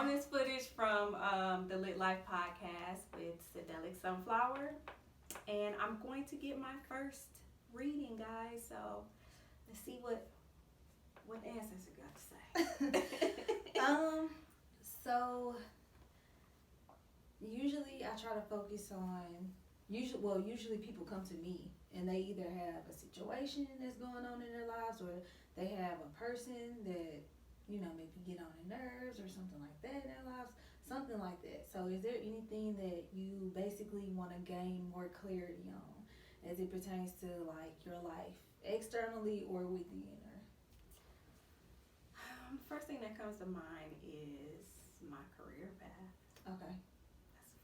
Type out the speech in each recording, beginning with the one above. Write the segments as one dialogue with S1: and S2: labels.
S1: bonus footage from the Lit Life podcast with Sydelic Sunflower. And I'm going to get my first reading, guys. So let's see what ancestors got to say.
S2: So usually I try to focus on usually people come to me and they either have a situation that's going on in their lives or they have a person that maybe get on their nerves or something like that in their lives, something like that. So is there anything that you basically want to gain more clarity on as it pertains to like your life externally or within?
S1: First thing that comes to mind is my career path.
S2: Okay.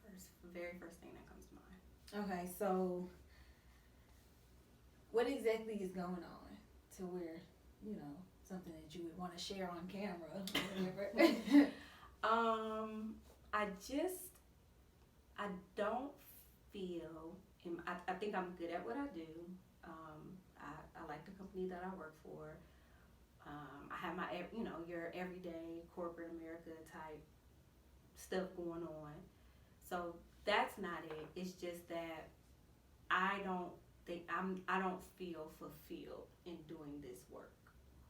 S1: That's the very first thing that comes to mind.
S2: Okay, so what exactly is going on to where, something that you would want to share on camera or whatever?
S1: I don't feel, I think I'm good at what I do. I like the company that I work for. I have my, your everyday corporate America type stuff going on. So that's not it. It's just that I don't I don't feel fulfilled in doing this work.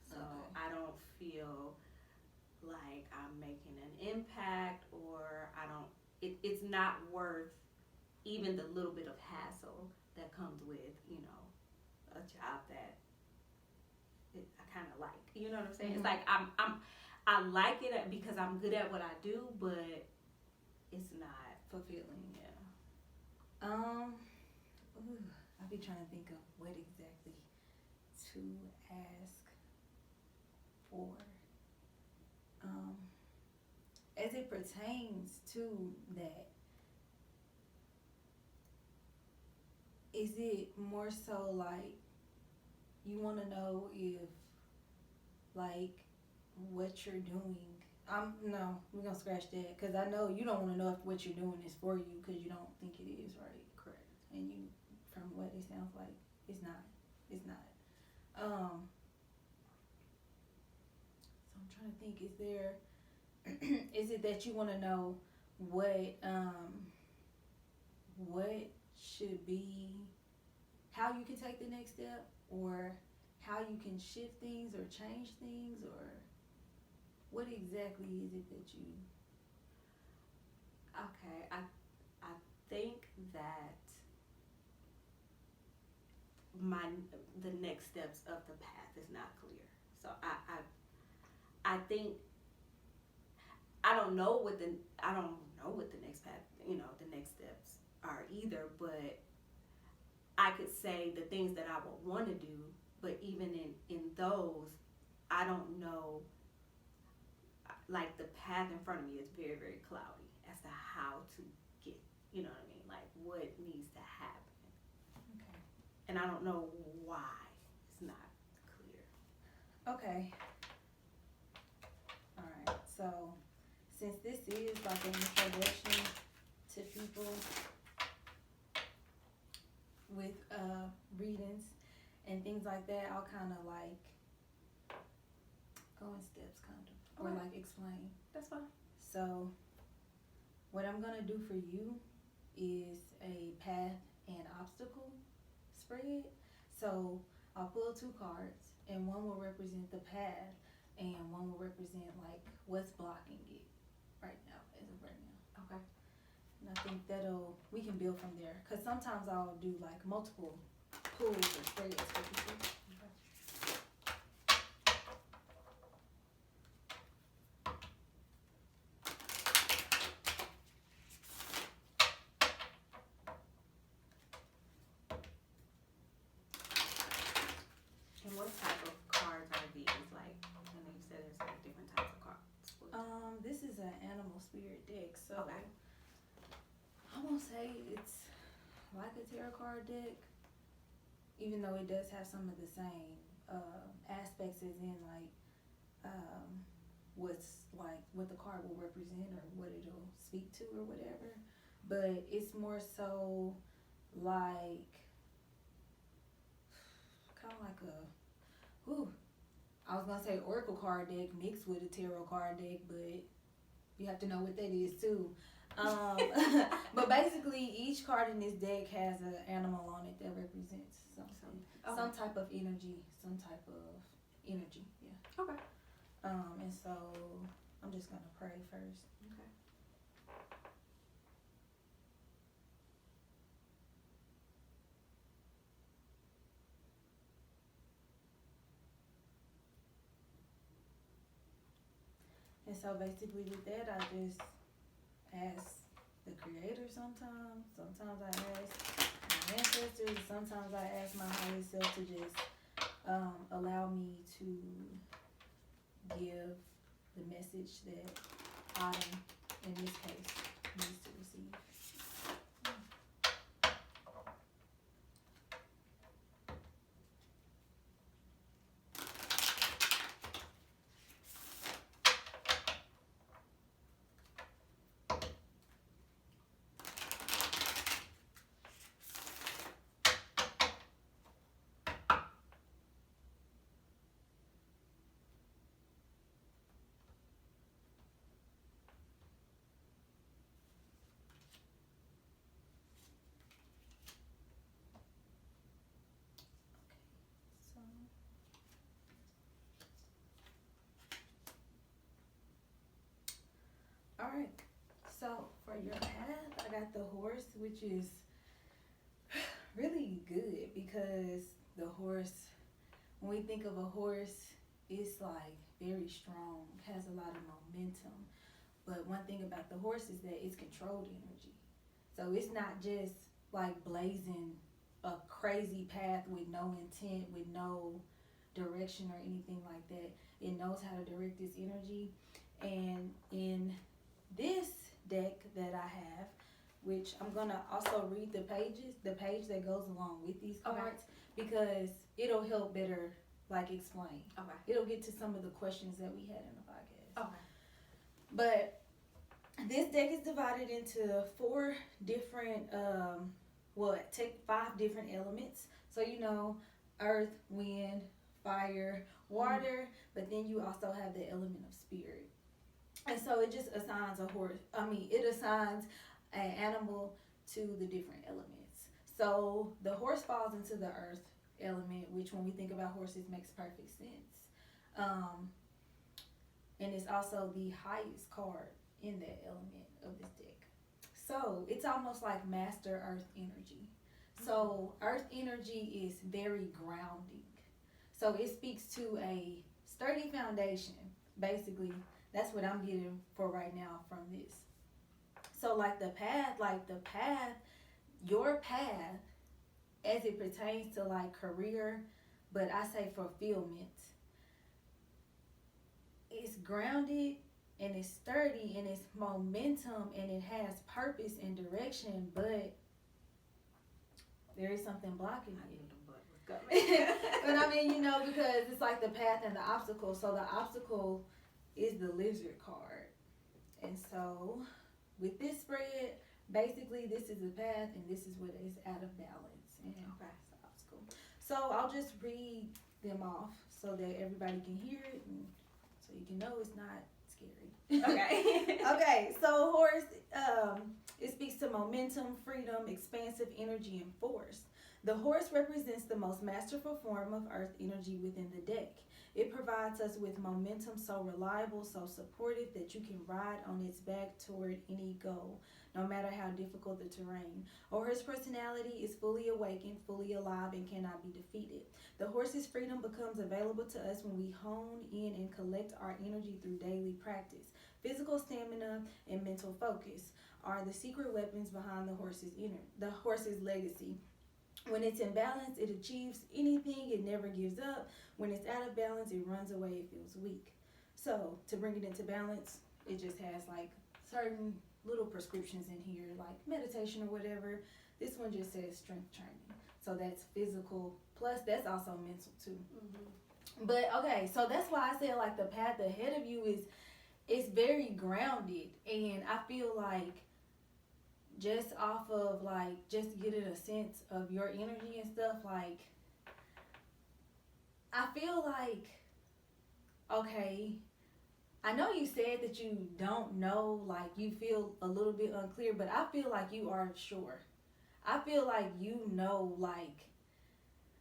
S1: So okay. I don't feel like I'm making an impact, or it's not worth even the little bit of hassle that comes with, a job that I kind of like. You know what I'm saying? Mm-hmm. It's like I like it because I'm good at what I do, but it's not fulfilling. Yeah.
S2: I'll be trying to think of what exactly to ask for. As it pertains to that, is it more so like you want to know if like what you're doing? No, we're gonna scratch that because I know you don't want to know if what you're doing is for you because you don't think it is, right?
S1: Correct.
S2: And you, from what it sounds like, it's not. It's not. So I'm trying to think. Is there? Is it that you want to know what should be, how you can take the next step, or how you can shift things or change things, or what exactly is it that you?
S1: Okay, I think that the next steps of the path is not clear. So I think I don't know what the next path, the next steps are either, but I could say the things that I would want to do, but even in those, I don't know. Like the path in front of me is very, very cloudy as to how to get, you know what I mean? Like what needs to happen.
S2: Okay.
S1: And I don't know why it's not clear.
S2: Okay. All right. So since this is like an introduction to people with readings and things like that, I'll kind of like go in steps, kind of, or like explain.
S1: That's fine.
S2: So what I'm gonna do for you is a path and obstacle spread. So I'll pull 2 cards, and one will represent the path, and one will represent like what's blocking it right now, as of right now.
S1: Okay.
S2: And I think we can build from there. Cause sometimes I'll do like multiple pulls or spreads for people.
S1: And what type of cards are these? Like, I know you said there's like different types of cards.
S2: This is an animal spirit deck, so
S1: okay.
S2: I won't say it's like a tarot card deck, even though it does have some of the same aspects as in like what the card will represent or what it'll speak to or whatever. But it's more so like kind of like I was gonna say oracle card deck mixed with a tarot card deck, but you have to know what that is too. Um, but basically, each card in this deck has an animal on it that represents something, some type of energy, some type of energy. Yeah.
S1: Okay.
S2: And so I'm just gonna pray first.
S1: Okay.
S2: And so basically, with that, I just ask the Creator sometimes. Sometimes I ask my ancestors. Sometimes I ask my higher self to just allow me to give the message that I, in this case, needs to receive. So, all right. So for your path, I got the horse, which is really good because the horse, when we think of a horse, it's like very strong, has a lot of momentum. But one thing about the horse is that it's controlled energy. So it's not just like blazing a crazy path with no intent, with no direction or anything like that. It knows how to direct its energy. And in this deck that I have, which I'm gonna also read the page that goes along with these cards, because it'll help better like explain.
S1: Okay.
S2: It'll get to some of the questions that we had in the podcast.
S1: Okay.
S2: But this deck is divided into 4 different, take 5 different elements. So earth, wind, fire, water, but then you also have the element of spirit. And so it just assigns it assigns an animal to the different elements. So the horse falls into the earth element, which when we think about horses makes perfect sense. And it's also the highest card in that element of this deck. So it's almost like master earth energy. So earth energy is very grounding. So it speaks to a sturdy foundation. Basically, that's what I'm getting for right now from this. So your path, as it pertains to like career, but I say fulfillment, it's grounded and it's sturdy and it's momentum and it has purpose and direction, but there is something blocking it. But I mean, because it's like the path and the obstacle. So the obstacle is the lizard card. And so with this spread, basically this is the path and this is what is out of balance. And it's the obstacle. So I'll just read them off so that everybody can hear it and so you can know it's not scary.
S1: Okay.
S2: Okay, so horse, it speaks to momentum, freedom, expansive energy, and force. The horse represents the most masterful form of earth energy within the deck. It provides us with momentum so reliable, so supportive that you can ride on its back toward any goal, no matter how difficult the terrain. A horse's personality is fully awakened, fully alive, and cannot be defeated. The horse's freedom becomes available to us when we hone in and collect our energy through daily practice. Physical stamina and mental focus are the secret weapons behind the horse's legacy. When it's in balance, it achieves anything, it never gives up. When it's out of balance, it runs away, it feels weak. So, to bring it into balance, it just has like certain little prescriptions in here, like meditation or whatever. This one just says strength training. So that's physical, plus that's also mental too. Mm-hmm. But okay, so that's why I said like the path ahead of you is very grounded, and I feel like just off of like just getting a sense of your energy and stuff, like I feel like, okay, I know you said that you don't know, like you feel a little bit unclear, but I feel like you are sure. I feel like you know, like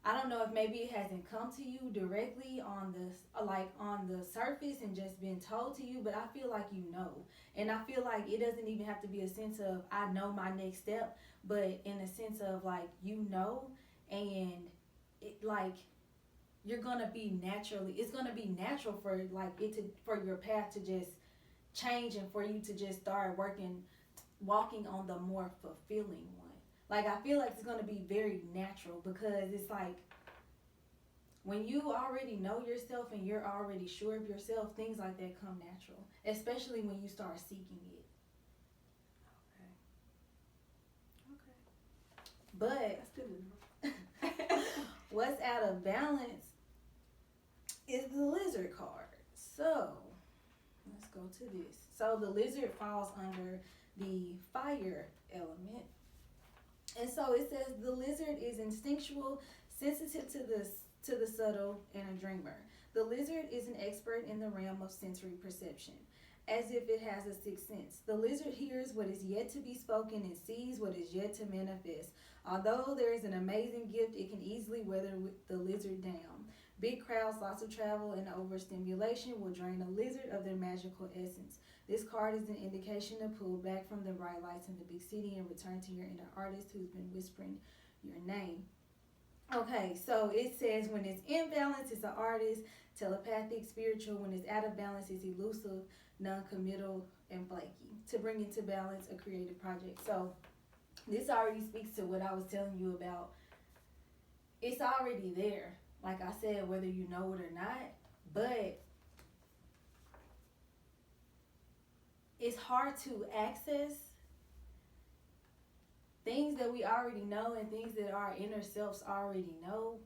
S2: I don't know if maybe it hasn't come to you directly on the like on the surface and just been told to you, but I feel like you know. And I feel like it doesn't even have to be a sense of I know my next step, but in a sense of like you know and it like you're gonna be naturally it's gonna be natural for like it to for your path to just change and for you to just start walking on the more fulfilling one. Like I feel like it's gonna be very natural because it's like when you already know yourself and you're already sure of yourself, things like that come natural, especially when you start seeking it.
S1: Okay.
S2: But
S1: That's good enough.
S2: what's out of balance is the lizard card. So let's go to this. So the lizard falls under the fire element. And so it says the lizard is instinctual, sensitive to the subtle, and a dreamer. The lizard is an expert in the realm of sensory perception, as if it has a sixth sense. The lizard hears what is yet to be spoken and sees what is yet to manifest. Although there is an amazing gift, it can easily weather the lizard down. Big crowds, lots of travel, and overstimulation will drain a lizard of their magical essence. This card is an indication to pull back from the bright lights in the big city and return to your inner artist who's been whispering your name. Okay, so it says when it's in balance, it's an artist, telepathic, spiritual. When it's out of balance, it's elusive, non-committal, and flaky. To bring into balance a creative project. So this already speaks to what I was telling you about. It's already there. Like I said, whether you know it or not, but it's hard to access things that we already know and things that our inner selves already know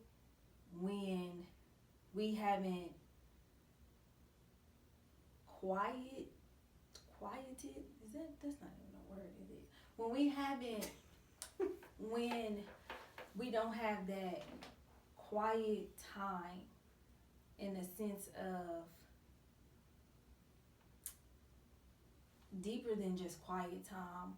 S2: when we haven't quieted. Is that's not even a word, is it? When we haven't, when we don't have that quiet time in a sense of deeper than just quiet time,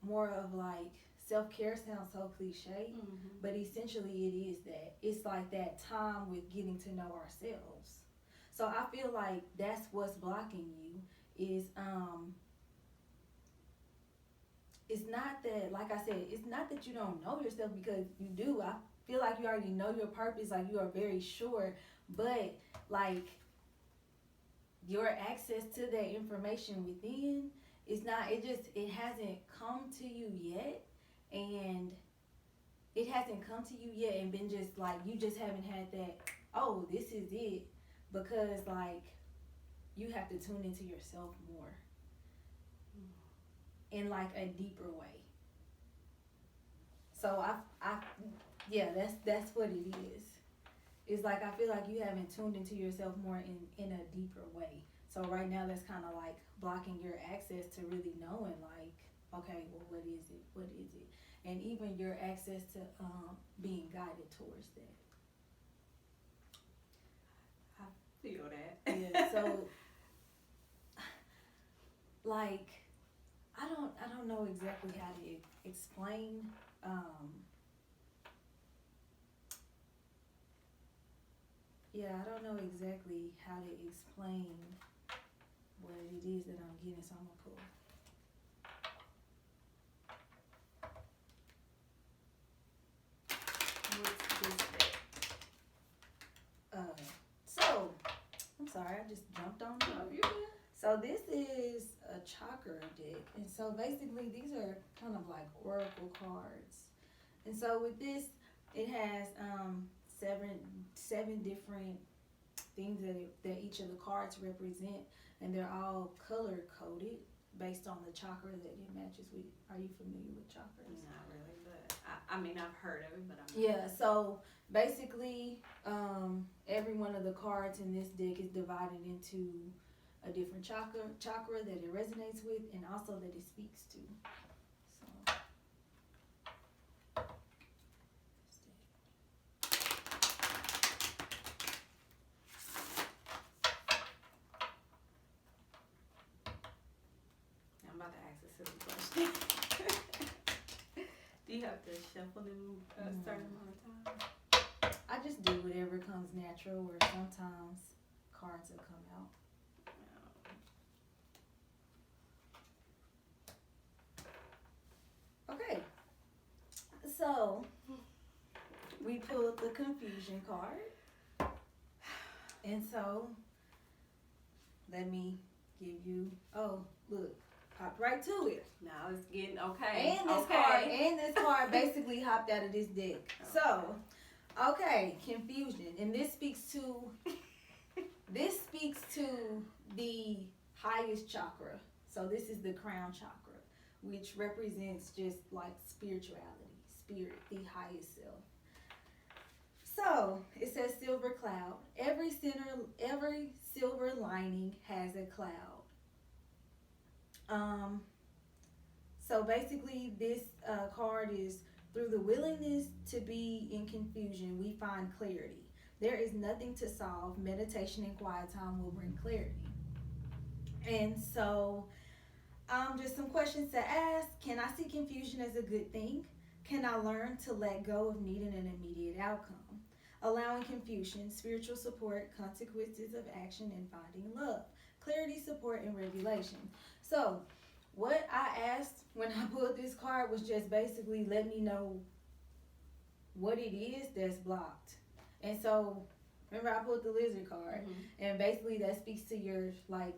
S2: more of like self-care sounds so cliche, but essentially it is that. It's like that time with getting to know ourselves. So I feel like that's what's blocking you is it's not that, like I said, it's not that you don't know yourself because you do. I feel like you already know your purpose, like you are very sure, but like your access to that information within is not, it hasn't come to you yet, and it hasn't come to you yet and been just like, you just haven't had that, oh, this is it, because like you have to tune into yourself more in like a deeper way. So yeah, that's what it is. It's like I feel like you haven't tuned into yourself more in a deeper way. So right now that's kind of like blocking your access to really knowing like, okay, well, what is it? What is it? And even your access to being guided towards that.
S1: I feel that.
S2: Yeah. So like I don't know exactly how to explain. Yeah, I don't know exactly how to explain what it is that I'm getting, so I'm gonna pull. What's this deck? So I'm sorry, I just jumped on it. So this is a chakra deck, and so basically these are kind of like oracle cards. And so with this, it has seven different things that each of the cards represent, and they're all color coded based on the chakra that it matches with. Are you familiar with chakras?
S1: Not really, but I mean I've heard of it, but I'm
S2: not. Yeah. So basically, every one of the cards in this deck is divided into a different chakra that it resonates with, and also that it speaks to.
S1: to ask a silly question. Do you have to shuffle them a certain amount of time?
S2: I just do whatever comes natural, or sometimes cards will come out. Okay, so we pulled the confusion card, and so let me give you. Oh, look, hop right to it.
S1: Now it's getting okay.
S2: And this card basically hopped out of this deck. Okay. So, okay, confusion, and this speaks to the highest chakra. So this is the crown chakra, which represents just like spirituality, spirit, the highest self. So it says silver cloud. Every silver lining has a cloud. So basically this card is, through the willingness to be in confusion, we find clarity. There is nothing to solve. Meditation and quiet time will bring clarity. And so just some questions to ask. Can I see confusion as a good thing? Can I learn to let go of needing an immediate outcome? Allowing confusion, spiritual support, consequences of action, and finding love. Clarity, support, and regulation. So what I asked when I pulled this card was just basically let me know what it is that's blocked. And so remember I pulled the lizard card, and basically that speaks to your like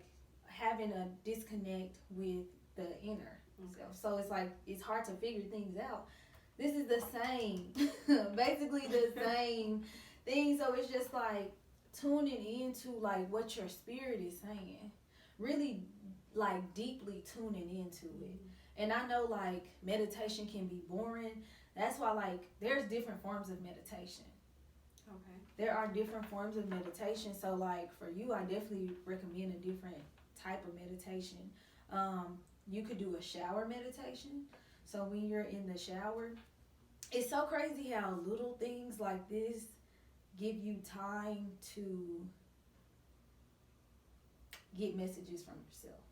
S2: having a disconnect with the inner. Okay. So it's like it's hard to figure things out. This is the same, basically the same thing. So it's just like tuning into like what your spirit is saying, really like deeply tuning into it. And I know like meditation can be boring. That's why like there's different forms of meditation. Okay. There are different forms of meditation. So like for you, I definitely recommend a different type of meditation. You could do a shower meditation. So when you're in the shower, it's so crazy how little things like this give you time to get messages from yourself.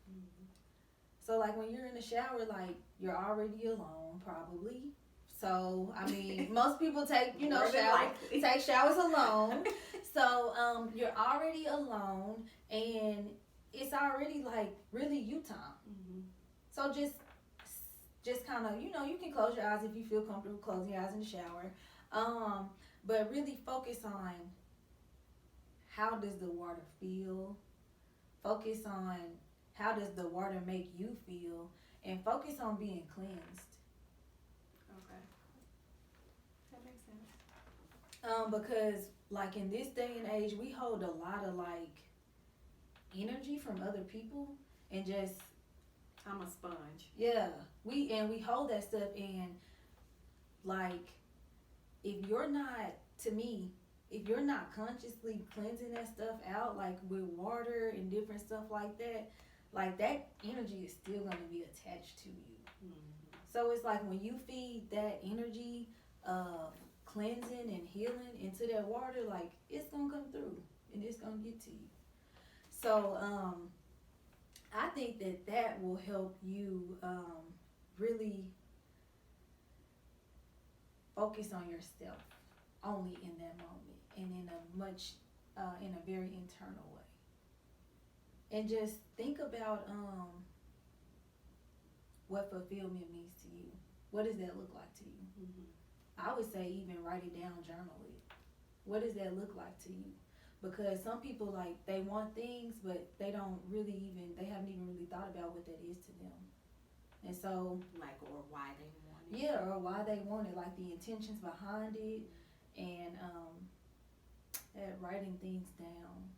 S2: So like when you're in the shower, like you're already alone probably. So I mean, most people take take showers alone. So you're already alone, and it's already like really you time. So just kind of, you can close your eyes if you feel comfortable closing your eyes in the shower. But really focus on how does the water feel. Focus on how does the water make you feel, and focus on being cleansed.
S1: Okay. That makes sense.
S2: Because like in this day and age, we hold a lot of like energy from other people, and just
S1: I'm a sponge.
S2: Yeah, we hold that stuff, and like if you're not consciously cleansing that stuff out, like with water and different stuff like that energy is still going to be attached to you. So it's like when you feed that energy of cleansing and healing into that water, like it's going to come through and it's going to get to you. So I think that will help you really focus on yourself only in that moment, and in a very internal way. And just think about what fulfillment means to you. What does that look like to you? I would say even write it down, journal it. What does that look like to you? Because some people like they want things, but they haven't even really thought about what that is to them. And so
S1: like, or why they want it.
S2: Yeah, or why they want it, like the intentions behind it, and that writing things down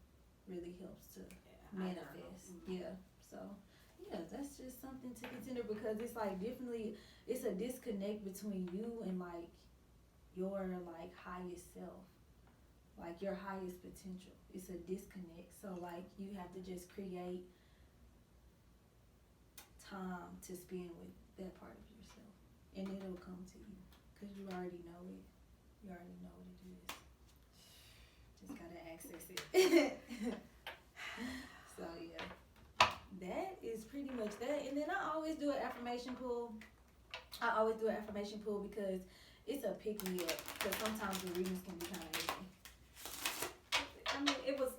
S2: really helps to manifest. So that's just something to consider, because it's like definitely it's a disconnect between you and like your like highest self, like your highest potential. It's a disconnect. So like you have to just create time to spend with that part of yourself, and it'll come to you because you already know it. You already know what it is. Just gotta access it. So yeah, that is pretty much that. And then I always do an affirmation pull. Because it's a pick me up. Because sometimes the readings can be kind of heavy.
S1: I mean, it was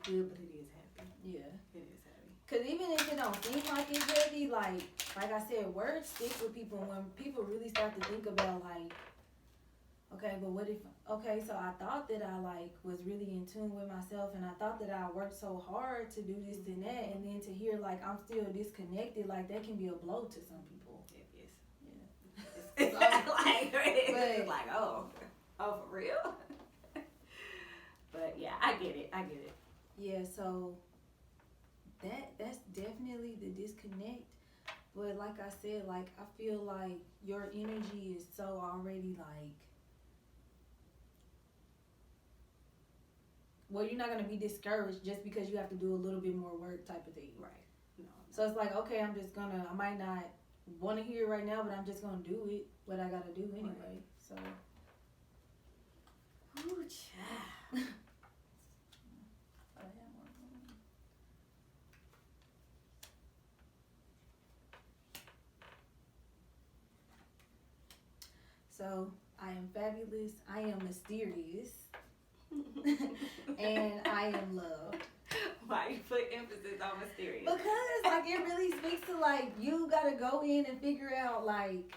S1: good, but it is heavy.
S2: Yeah.
S1: It is heavy.
S2: Because even if it don't seem like it's heavy, like I said, words stick with people. When people really start to think about, like, okay, but what if, okay, so I thought that I, like, was really in tune with myself, and I thought that I worked so hard to do this and that, and then to hear, like, I'm still disconnected, like, that can be a blow to some people.
S1: It is.
S2: Yeah.
S1: It's like, oh, for real? But, yeah, I get it.
S2: Yeah, so that's definitely the disconnect. But like I said, like, I feel like your energy is so already, like, well, you're not going to be discouraged just because you have to do a little bit more work type of thing.
S1: Right. No.
S2: So it's like, okay, I might not want to hear it right now, but I'm just going to do it, what I got to do anyway. Right. So.
S1: Ooh, child.
S2: So, I am fabulous, I am mysterious, and I am loved.
S1: Why you put emphasis on mysterious?
S2: Because, like, it really speaks to, like, you gotta go in and figure out, like,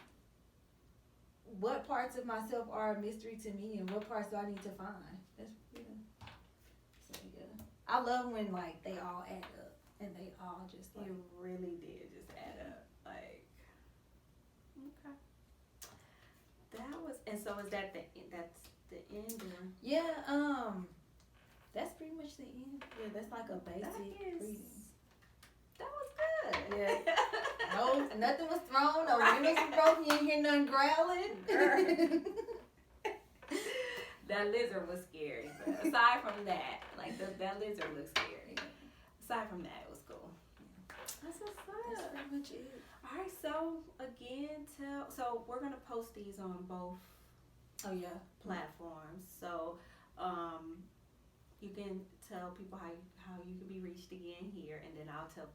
S2: what parts of myself are a mystery to me and what parts do I need to find. That's, So, yeah. I love when, like, they all add up and they all just, like.
S1: You really did just add up. Like, okay. And so is that's the end, or?
S2: Yeah, that's pretty much the end. Yeah, that's like a basic reading.
S1: That was good.
S2: Yeah. No, nothing was thrown. No windows were broken. You didn't hear nothing growling.
S1: That lizard was scary. But aside from that, like that lizard looked scary. Aside from that, it was cool. That's what's up.
S2: That's pretty much it.
S1: All right. So again, so we're gonna post these on both.
S2: Oh yeah.
S1: Platforms. So, you can tell people how you can be reached again here, and then I'll tell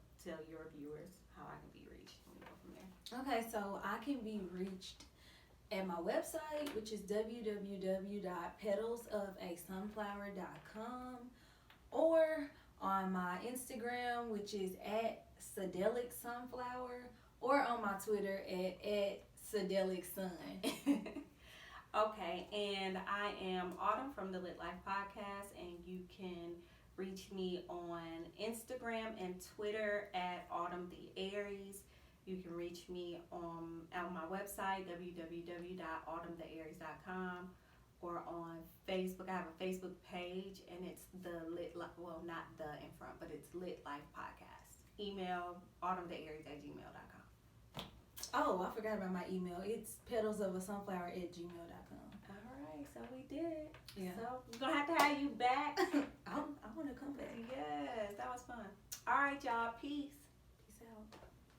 S1: your viewers how I can be reached, and we go from there.
S2: Okay, so I can be reached at my website, which is www.petalsofasunflower.com, or on my Instagram, which is at Sydelic Sunflower, or on my Twitter at Sydelic Sun.
S1: Okay, and I am Autumn from the Lit Life Podcast, and you can reach me on Instagram and Twitter at Autumn the Aries. You can reach me on my website, www.autumnthearies.com, or on Facebook. I have a Facebook page, and it's the Lit Life, well, not the in front, but it's Lit Life Podcast. Email autumnthearies@gmail.com.
S2: Oh, I forgot about my email. It's petalsofasunflower@gmail.com.
S1: All right, so we did it.
S2: Yeah.
S1: So we're going to have you back.
S2: I want to come back.
S1: Yes, that was fun. All right, y'all. Peace.